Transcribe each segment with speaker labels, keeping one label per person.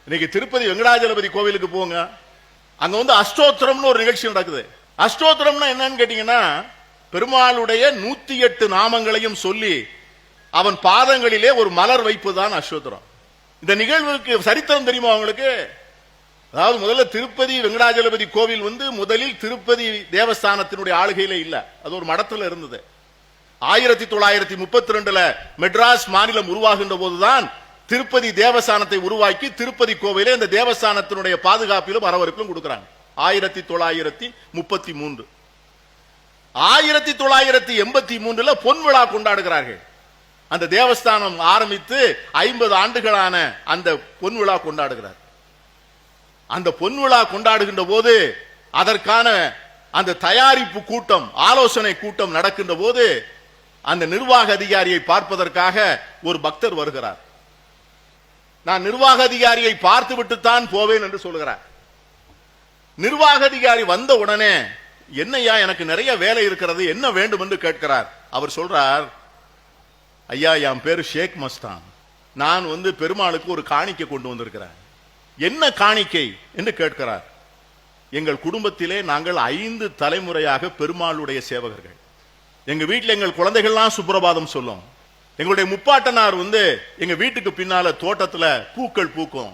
Speaker 1: இன்னைக்கு திருப்பதி வெங்கடாஜலபதி கோவிலுக்கு போங்க, அங்க வந்து அஷ்டோத்திரம்னு ஒரு நிகழ்ச்சி நடக்குது. அஷ்டோத்திரம்னா என்னன்னு கேட்டீங்கன்னா, பெருமாளுடைய 108 நாமங்களையும் சொல்லி அவன் பாதங்களிலே ஒரு மலர் வைப்பு தான் அஷ்டோத்திரம். இந்த நிகழ்வுக்கு சரித்திரம் தெரியுமா உங்களுக்கு? அதாவது முதல்ல திருப்பதி வெங்கடாஜலபதி கோவில் வந்து முதலில் திருப்பதி தேவஸ்தானத்தினுடைய ஆளுகையில இல்ல, அது ஒரு மடத்துல இருந்தது. 1932 மெட்ராஸ் மாநிலம் உருவாகின்ற போதுதான் திருப்பதி தேவஸ்தானத்தை உருவாக்கி திருப்பதி கோவிலே இந்த தேவஸ்தானத்தினுடைய பாதுகாப்பிலும் வரவருக்கும் கொடுக்கிறாங்க. 1933 1983 பொன் விழா கொண்டாடுகிறார்கள். அந்த தேவஸ்தானம் ஆரம்பித்து 50 ஆண்டுகளான அந்த பொன் விழா கொண்டாடுகிறார். அந்த பொன் விழா கொண்டாடுகின்ற போது அதற்கான அந்த தயாரிப்பு கூட்டம், ஆலோசனை கூட்டம் நடக்கின்ற போது அந்த நிர்வாக அதிகாரியை பார்ப்பதற்காக ஒரு பக்தர் வருகிறார். நான் நிர்வாக அதிகாரியை பார்த்து விட்டுத்தான் போவேன் என்று சொல்கிறார். நிர்வாக அதிகாரி வந்த உடனே, என்னையா எனக்கு நிறைய வேலை இருக்கிறது, என்ன வேண்டும் என்று கேட்கிறார். அவர் சொல்றார், ஐயா என் பேரு ஷேக் மஸ்தான், நான் வந்து பெருமாளுக்கு ஒரு காணிக்கை கொண்டு வந்திருக்கிறேன். என்ன காணிக்கை என்று கேட்கிறார். எங்கள் குடும்பத்திலே நாங்கள் 5 தலைமுறையாக பெருமாளுடைய சேவகர்கள். எங்க வீட்டில் எங்கள் குழந்தைகள்லாம் சுப்பிரபாதம் சொல்லும். எங்களுடைய முப்பாட்டனார் வந்து எங்க வீட்டுக்கு பின்னால தோட்டத்துல பூக்கள் பூக்கும்.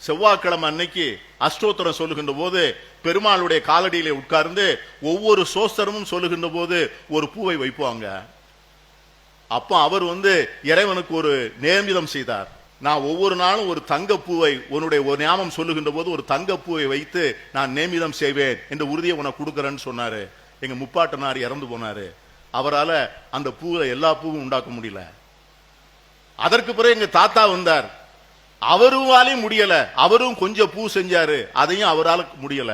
Speaker 1: செவ்வாய்க்கிழமை அன்னைக்கு அஷ்டோத்திரம் சொல்லுகின்ற போது பெருமாளுடைய காலடியிலே உட்கார்ந்து ஒவ்வொரு சோஸ்தரமும் சொல்லுகின்ற போது ஒரு பூவை வைப்பாங்க. அப்ப அவர் வந்து இறைவனுக்கு ஒரு நேமிதம் செய்தார். நான் ஒவ்வொரு நாளும் ஒரு தங்க பூவை, உன்னுடைய ஒரு ஞாபகம் சொல்லுகின்ற போது ஒரு தங்க பூவை வைத்து நான் நேமிதம் செய்வேன் என்ற உறுதியை உனக்கு கொடுக்கறேன்னு சொன்னாரு. எங்க முப்பாட்டனார் இறந்து போனாரு. அவரால் அந்த பூவை எல்லா பூவும் உண்டாக்க முடியல. அதற்கு பிறகு எங்க தாத்தா வந்தார், அவருவாலையும் முடியல, அவரும் கொஞ்சம் பூ செஞ்சாரு, அதையும் அவரால் முடியல.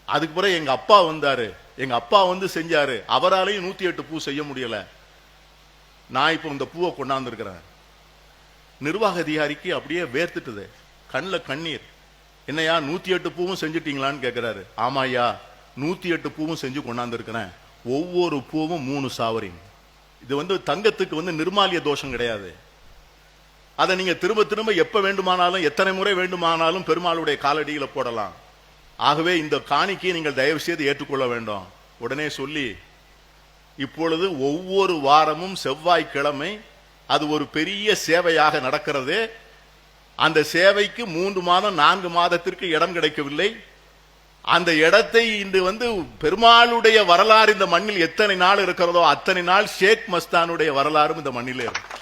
Speaker 1: அதுக்கு பிறகு எங்க அப்பா வந்தாரு, எங்க அப்பா வந்து செஞ்சாரு, அவராலையும் 108 பூ செய்ய முடியல. நான் இப்ப இந்த பூவை கொண்டாந்துருக்கிறேன். நிர்வாக அதிகாரிக்கு அப்படியே வேர்த்துட்டுது, கண்ணில் கண்ணீர். என்னையா 108 பூவும் செஞ்சுட்டீங்களான்னு கேட்கிறாரு. ஆமாயா 108 பூவும் செஞ்சு கொண்டாந்துருக்கிறேன். ஒவ்வொரு பூவும் 3 சாவரின். இது வந்து தங்கத்துக்கு வந்து நிர்மாலிய தோஷம் கிடையாது. அதை நீங்க திரும்ப திரும்ப எப்ப வேண்டுமானாலும் எத்தனை முறை வேண்டுமானாலும் பெருமாளுடைய காலடியில போடலாம். ஆகவே இந்த காணிக்கையை நீங்கள் தயவு செய்து ஏற்றுக்கொள்ள வேண்டும். உடனே சொல்லி இப்பொழுது ஒவ்வொரு வாரமும் செவ்வாய்க்கிழமை அது ஒரு பெரிய சேவையாக நடக்கிறது. அந்த சேவைக்கு 3 மாதம் 4 மாதத்திற்கு இடம் கிடைக்கவில்லை. அந்த இடத்தை இன்று வந்து பெருமாளுடைய வரலாறு இந்த மண்ணில் எத்தனை நாள் இருக்கிறதோ அத்தனை நாள் ஷேக் மஸ்தானுடைய வரலாறும் இந்த மண்ணிலே இருக்கு.